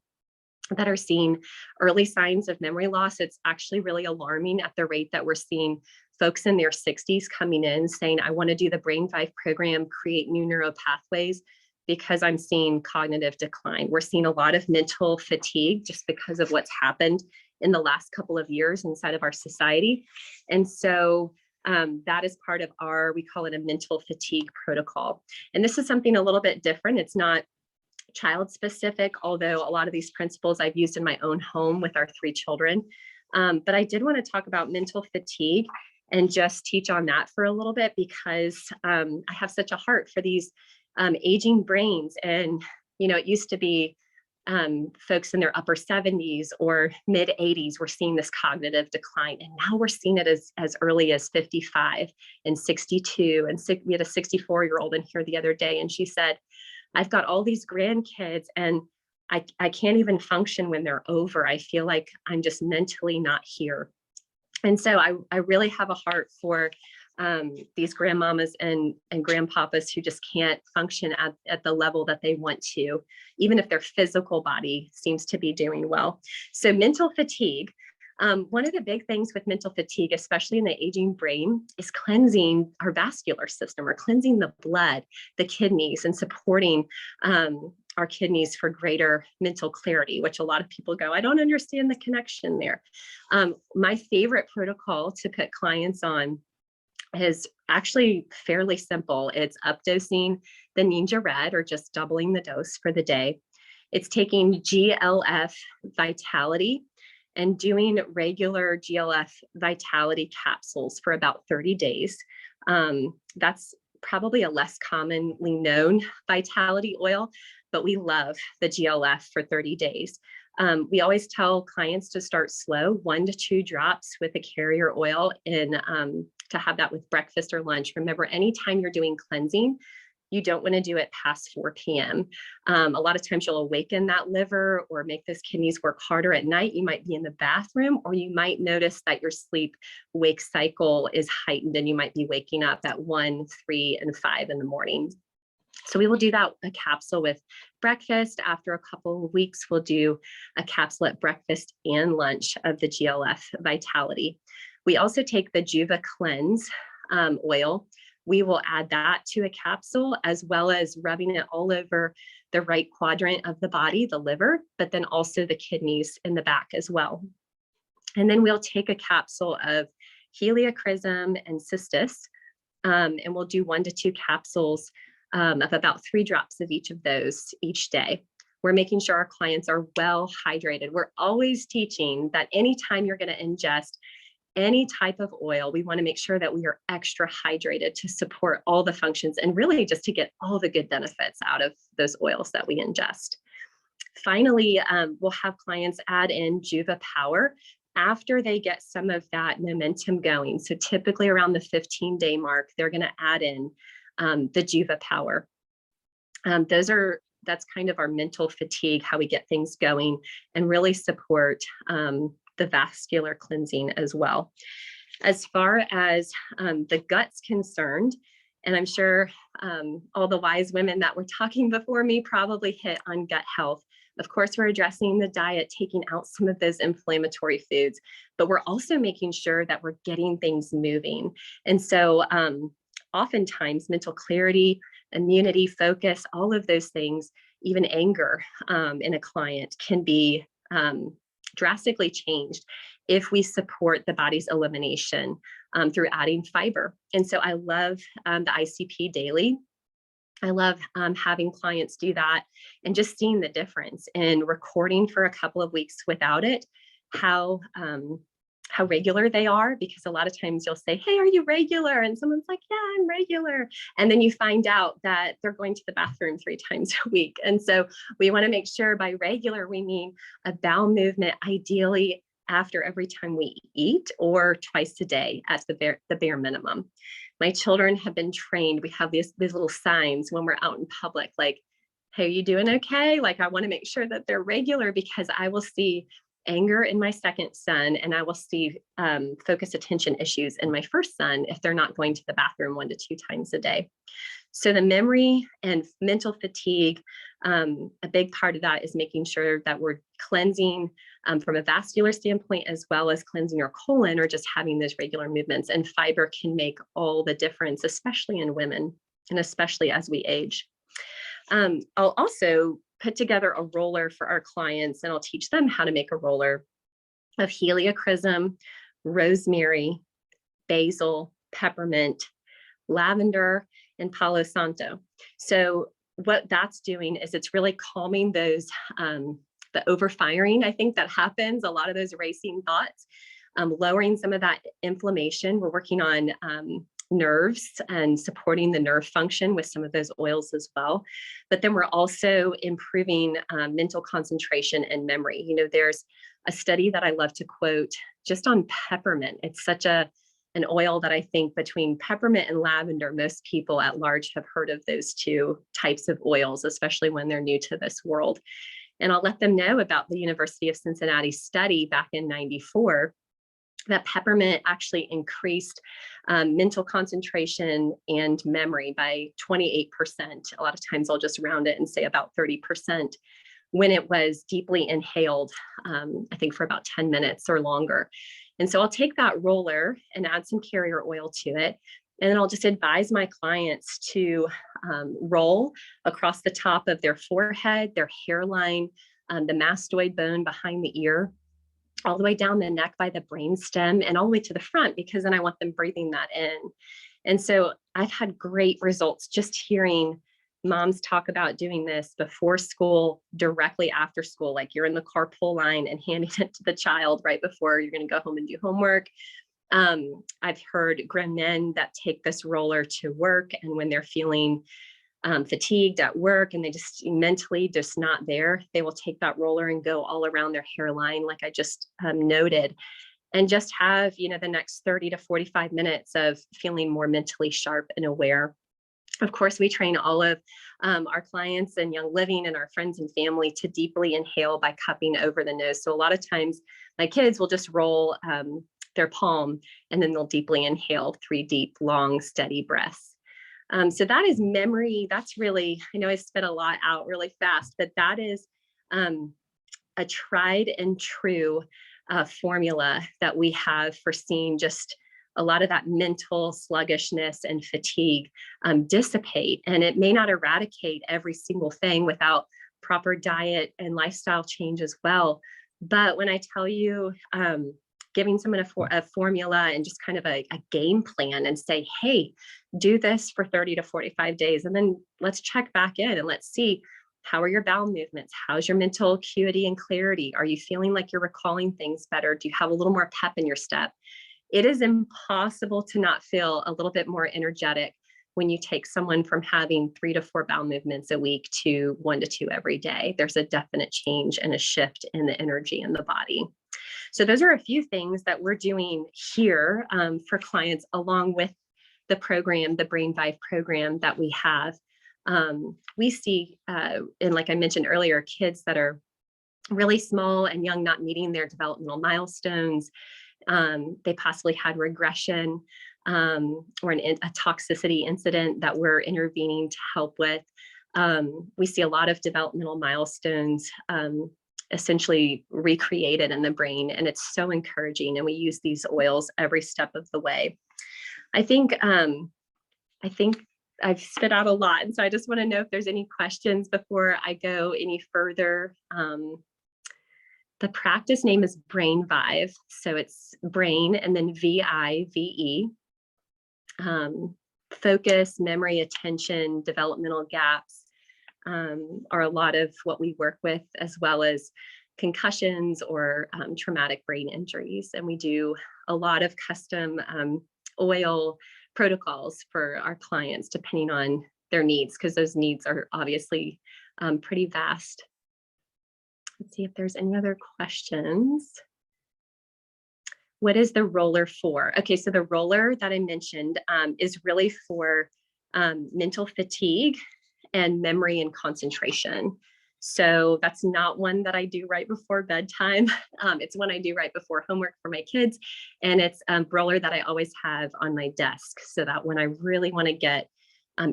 S8: that are seeing early signs of memory loss. It's actually really alarming at the rate that we're seeing folks in their 60s coming in saying, I want to do the BrainVive program, create new neural pathways, because I'm seeing cognitive decline. We're seeing a lot of mental fatigue just because of what's happened in the last couple of years inside of our society. And so that is part of we call it a mental fatigue protocol. And this is something a little bit different. It's not child specific, although a lot of these principles I've used in my own home with our 3 children. But I did want to talk about mental fatigue and just teach on that for a little bit, because I have such a heart for these aging brains. And, it used to be folks in their upper 70s or mid 80s were seeing this cognitive decline. And now we're seeing it as early as 55 and 62. And we had a 64-year-old in here the other day, and she said, I've got all these grandkids and I can't even function when they're over. I feel like I'm just mentally not here. And so I really have a heart for these grandmamas and grandpapas who just can't function at the level that they want to, even if their physical body seems to be doing well. So mental fatigue. One of the big things with mental fatigue, especially in the aging brain, is cleansing our vascular system, or cleansing the blood, the kidneys, and supporting our kidneys for greater mental clarity, which a lot of people go, I don't understand the connection there. My favorite protocol to put clients on is actually fairly simple. It's updosing the Ningxia Bread, or just doubling the dose for the day. It's taking GLF Vitality and doing regular GLF Vitality capsules for about 30 days. That's probably a less commonly known vitality oil, but we love the GLF for 30 days. We always tell clients to start slow, 1 to 2 drops with a carrier oil, and to have that with breakfast or lunch. Remember, anytime you're doing cleansing, you don't want to do it past 4 p.m. A lot of times you'll awaken that liver or make those kidneys work harder at night. You might be in the bathroom, or you might notice that your sleep-wake cycle is heightened and you might be waking up at 1, 3, and 5 in the morning. So we will do that, a capsule with breakfast. After a couple of weeks, we'll do a capsule at breakfast and lunch of the GLF Vitality. We also take the Juva Cleanse oil. We will add that to a capsule, as well as rubbing it all over the right quadrant of the body, the liver, but then also the kidneys in the back as well. And then we'll take a capsule of Helichrysum and Cistus, and we'll do 1 to 2 capsules of about 3 drops of each of those each day. We're making sure our clients are well hydrated. We're always teaching that anytime you're going to ingest any type of oil, we want to make sure that we are extra hydrated to support all the functions and really just to get all the good benefits out of those oils that we ingest. Finally, we'll have clients add in Juva Power after they get some of that momentum going. So typically around the 15-day mark, they're going to add in the Juva Power. That's kind of our mental fatigue, how we get things going and really support the vascular cleansing as well. As far as the gut's concerned, and I'm sure all the wise women that were talking before me probably hit on gut health. Of course, we're addressing the diet, taking out some of those inflammatory foods, but we're also making sure that we're getting things moving. And so oftentimes mental clarity, immunity, focus, all of those things, even anger in a client can be drastically changed if we support the body's elimination through adding fiber. And so I love the ICP daily. I love having clients do that and just seeing the difference in recording for a couple of weeks without it, how regular they are, because a lot of times you'll say, hey, are you regular? And someone's like, yeah, I'm regular. And then you find out that they're going to the bathroom 3 times a week. And so we want to make sure by regular, we mean a bowel movement, ideally after every time we eat or twice a day at the bare minimum. My children have been trained. We have these little signs when we're out in public, like, hey, are you doing okay? Like, I want to make sure that they're regular, because I will see anger in my second son, and I will see focus attention issues in my first son if they're not going to the bathroom 1 to 2 times a day. So the memory and mental fatigue, a big part of that is making sure that we're cleansing from a vascular standpoint, as well as cleansing our colon, or just having those regular movements. And fiber can make all the difference, especially in women, and especially as we age. I'll also put together a roller for our clients, and I'll teach them how to make a roller of Helichrysum, rosemary, basil, peppermint, lavender, and Palo Santo. So what that's doing is it's really calming those, the overfiring, I think, that happens, a lot of those racing thoughts, lowering some of that inflammation. We're working on nerves and supporting the nerve function with some of those oils as well. But then we're also improving mental concentration and memory. You know, there's a study that I love to quote just on peppermint. It's such an oil that I think between peppermint and lavender, most people at large have heard of those 2 types of oils, especially when they're new to this world. And I'll let them know about the University of Cincinnati study back in '94, that peppermint actually increased mental concentration and memory by 28%. A lot of times I'll just round it and say about 30% when it was deeply inhaled, I think for about 10 minutes or longer. And so I'll take that roller and add some carrier oil to it, And then I'll just advise my clients to roll across the top of their forehead, their hairline, the mastoid bone behind the ear, all the way down the neck by the brainstem, and all the way to the front, because then I want them breathing that in. And so I've had great results just hearing moms talk about doing this before school, directly after school, like you're in the carpool line and handing it to the child right before you're going to go home and do homework. I've heard grown men that take this roller to work, and when they're feeling fatigued at work and they just mentally just not there, they will take that roller and go all around their hairline, like I just noted, and just have, you know, the next 30 to 45 minutes of feeling more mentally sharp and aware. Of course, we train all of our clients in Young Living and our friends and family to deeply inhale by cupping over the nose. So a lot of times my kids will just roll their palm, and then they'll deeply inhale 3 deep, long, steady breaths. So that is memory. That's really, I know I spit a lot out really fast, but that is a tried and true formula that we have for seeing just a lot of that mental sluggishness and fatigue dissipate. And it may not eradicate every single thing without proper diet and lifestyle change as well. But when I tell you, giving someone a formula and just kind of a game plan and say, hey, do this for 30 to 45 days. And then let's check back in and let's see, how are your bowel movements? How's your mental acuity and clarity? Are you feeling like you're recalling things better? Do you have a little more pep in your step? It is impossible to not feel a little bit more energetic when you take someone from having 3 to 4 bowel movements a week to 1 to 2 every day. There's a definite change and a shift in the energy in the body. So those are a few things that we're doing here for clients, along with the program, the Brain Vive program that we have. We see, and like I mentioned earlier, kids that are really small and young, not meeting their developmental milestones. They possibly had regression or a toxicity incident that we're intervening to help with. We see a lot of developmental milestones essentially recreated in the brain, and it's so encouraging. And we use these oils every step of the way. I think I've spit out a lot, and so I just want to know if there's any questions before I go any further. The practice name is Brain Vive, so it's brain and then VIVE. Focus, memory, attention, developmental gaps are a lot of what we work with, as well as concussions or traumatic brain injuries. And we do a lot of custom oil protocols for our clients, depending on their needs, because those needs are obviously pretty vast. Let's see if there's any other questions. What is the roller for? Okay, so the roller that I mentioned is really for mental fatigue and memory and concentration. So that's not one that I do right before bedtime. It's one I do right before homework for my kids. And it's a roller that I always have on my desk, so that when I really want to get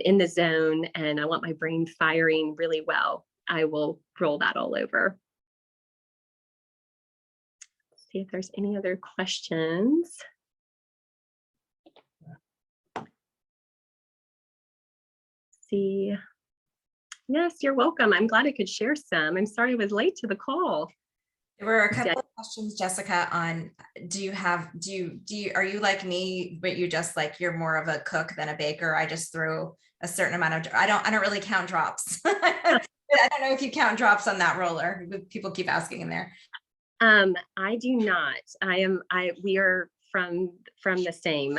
S8: in the zone and I want my brain firing really well, I will roll that all over. Let's see if there's any other questions. See. Yes, you're welcome. I'm glad I could share some. I'm sorry I was late to the call.
S1: There were a couple of questions, Jessica, on are you like me, but you just like, you're more of a cook than a baker? I just throw a certain amount of, I don't really count drops. I don't know if you count drops on that roller. People keep asking in there.
S8: I do not. We are from the same.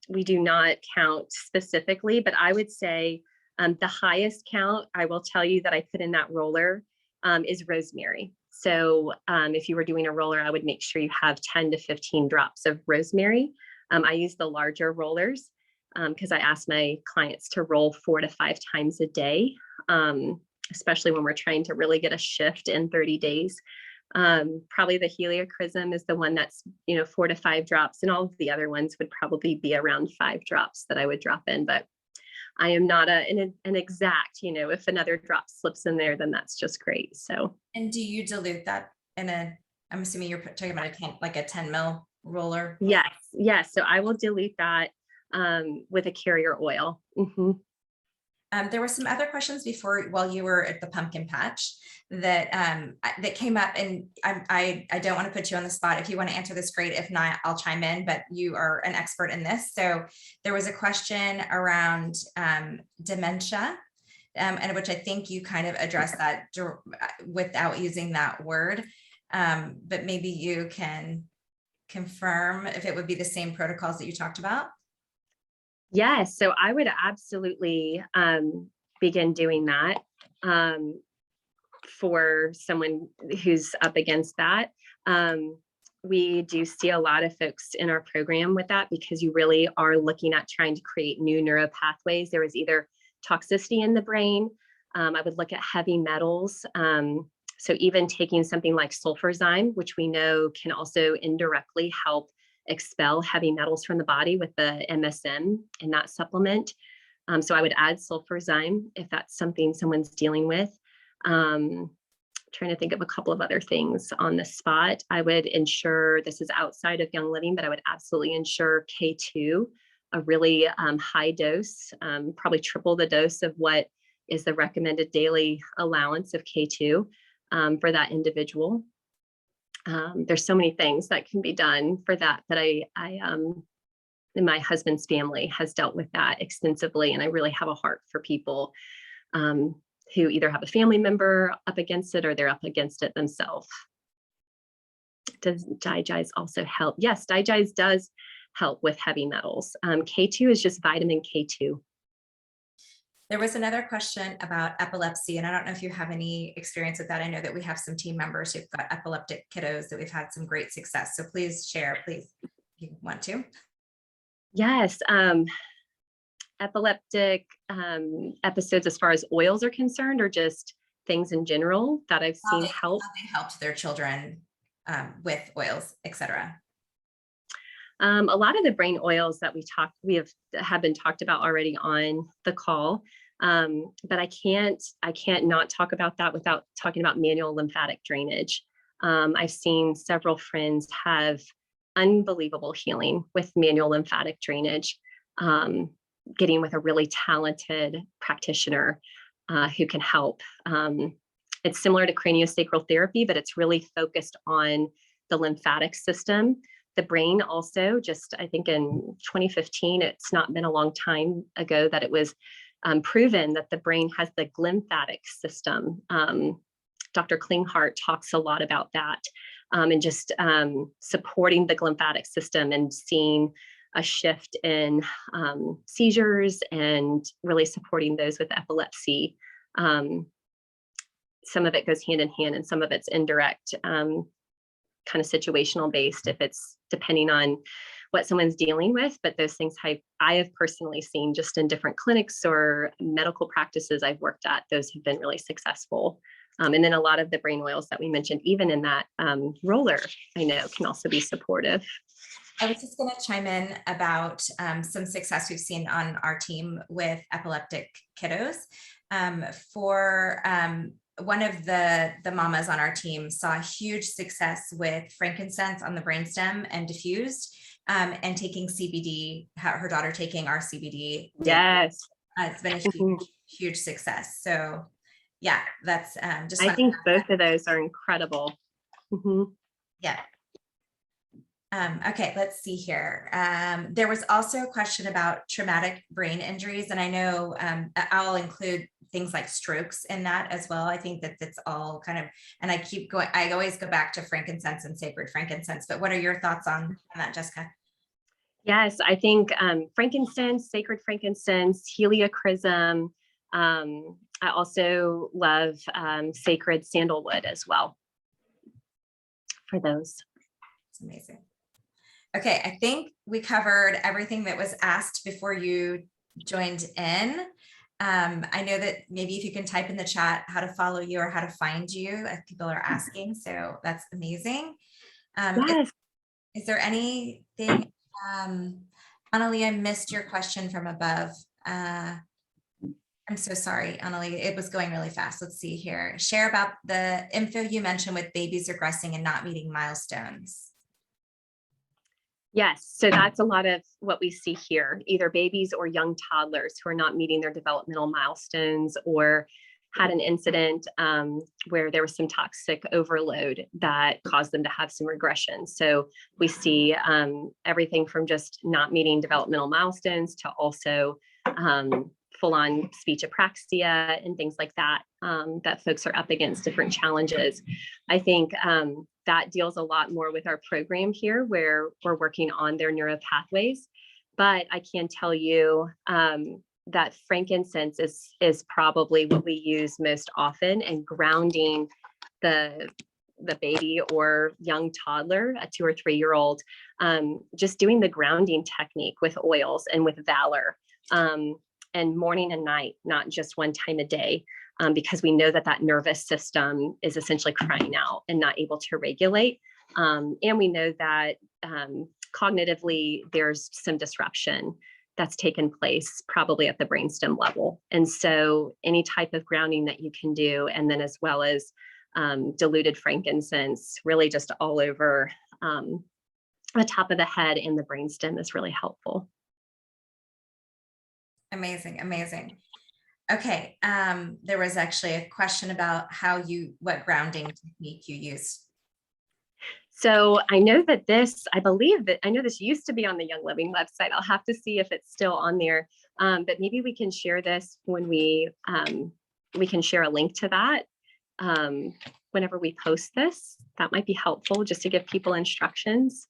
S8: We do not count specifically, but I would say the highest count I will tell you that I put in that roller is rosemary. So if you were doing a roller, I would make sure you have 10 to 15 drops of rosemary. I use the larger rollers because I ask my clients to roll 4 to 5 times a day, especially when we're trying to really get a shift in 30 days. Probably the heliochrysum is the one that's 4 to 5 drops, and all of the other ones would probably be around 5 drops that I would drop in. But I am not an exact, if another drop slips in there, then that's just great. So. And
S1: do you dilute that in I'm assuming you're talking about a 10 mil roller?
S8: Yes. So I will dilute that with a carrier oil.
S1: There were some other questions before while you were at the pumpkin patch that that came up, and I don't want to put you on the spot. If you want to answer this, great. If not, I'll chime in, but you are an expert in this. So there was a question around dementia, and which I think you kind of addressed that without using that word, but maybe you can confirm if it would be the same protocols that you talked about.
S8: Yes, so I would absolutely begin doing that for someone who's up against that. We do see a lot of folks in our program with that because you really are looking at trying to create new neural pathways. There is either toxicity in the brain. I would look at heavy metals. So even taking something like sulfurzyme, which we know can also indirectly help expel heavy metals from the body with the MSM in that supplement. So I would add sulfurzyme if that's something someone's dealing with. Trying to think of a couple of other things on the spot. I would ensure, this is outside of Young Living, but I would absolutely ensure K2, a really high dose, probably triple the dose of what is the recommended daily allowance of K2 for that individual. There's so many things that can be done for that, that I and my husband's family has dealt with that extensively. And I really have a heart for people who either have a family member up against it or they're up against it themselves. Does Digize also help? Yes, Digize does help with heavy metals. K2 is just vitamin K2.
S1: There was another question about epilepsy, and I don't know if you have any experience with that. I know that we have some team members who've got epileptic kiddos that we've had some great success. So please share, please, if you want to.
S8: Yes, epileptic episodes as far as oils are concerned, or just things in general that I've seen help.
S1: How they helped their children with oils, etc.
S8: A lot of the brain oils that we have been talked about already on the call, but I can't not talk about that without talking about manual lymphatic drainage. I've seen several friends have unbelievable healing with manual lymphatic drainage, getting with a really talented practitioner who can help. It's similar to craniosacral therapy, but it's really focused on the lymphatic system. The brain also, just I think in 2015, it's not been a long time ago that it was proven that the brain has the glymphatic system. Dr. Klinghardt talks a lot about that, and just supporting the glymphatic system and seeing a shift in seizures and really supporting those with epilepsy. Some of it goes hand in hand and some of it's indirect, kind of situational based, if it's depending on what someone's dealing with. But those things I have personally seen just in different clinics or medical practices I've worked at, those have been really successful. And then a lot of the brain oils that we mentioned, even in that roller, I know can also be supportive.
S1: I was just going to chime in about some success we've seen on our team with epileptic kiddos. One of the mamas on our team saw huge success with frankincense on the brainstem and diffused, and taking CBD, her daughter taking our CBD.
S8: Yes.
S1: It's been a huge success. So yeah, that's just.
S8: I think both of those are incredible.
S1: Yeah. Okay, let's see here. There was also a question about traumatic brain injuries, and I know I'll include things like strokes in that as well. I think that it's all kind of, and I always go back to frankincense and sacred frankincense, but what are your thoughts on that, Jessica?
S8: Yes, I think frankincense, sacred frankincense, heliochrysum. I also love sacred sandalwood as well for those.
S1: It's amazing. Okay, I think we covered everything that was asked before you joined in. I know that maybe if you can type in the chat how to follow you or how to find you, if people are asking, so that's amazing.
S8: Yes.
S1: Is there anything, Annalie, I missed your question from above. I'm so sorry, Annalie, it was going really fast. Let's see here. Share about the info you mentioned with babies regressing and not meeting milestones.
S8: Yes, so that's a lot of what we see here, either babies or young toddlers who are not meeting their developmental milestones or had an incident where there was some toxic overload that caused them to have some regression. So we see everything from just not meeting developmental milestones to also full-on speech apraxia and things like that, that folks are up against different challenges. I think that deals a lot more with our program here, where we're working on their neuropathways. But I can tell you that frankincense is probably what we use most often, and grounding the baby or young toddler, a 2 or 3 year old, just doing the grounding technique with oils and with valor, and morning and night, not just one time a day, because we know that that nervous system is essentially crying out and not able to regulate. And we know that cognitively there's some disruption that's taken place probably at the brainstem level. And so any type of grounding that you can do, and then as well as diluted frankincense, really just all over the top of the head and the brainstem, is really helpful.
S1: Amazing, amazing. Okay, there was actually a question about what grounding technique you use.
S8: So I know that I know this used to be on the Young Living website. I'll have to see if it's still on there, but maybe we can share this when we can share a link to that whenever we post this. That might be helpful just to give people instructions.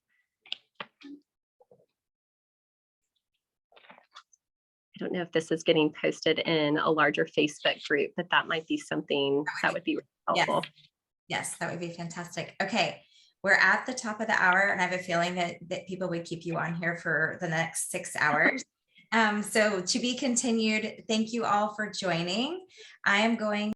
S8: I don't know if this is getting posted in a larger Facebook group, but that might be something that would be really helpful.
S1: Yes, that would be fantastic. Okay, we're at the top of the hour, and I have a feeling that people would keep you on here for the next 6 hours. So to be continued, thank you all for joining. I am going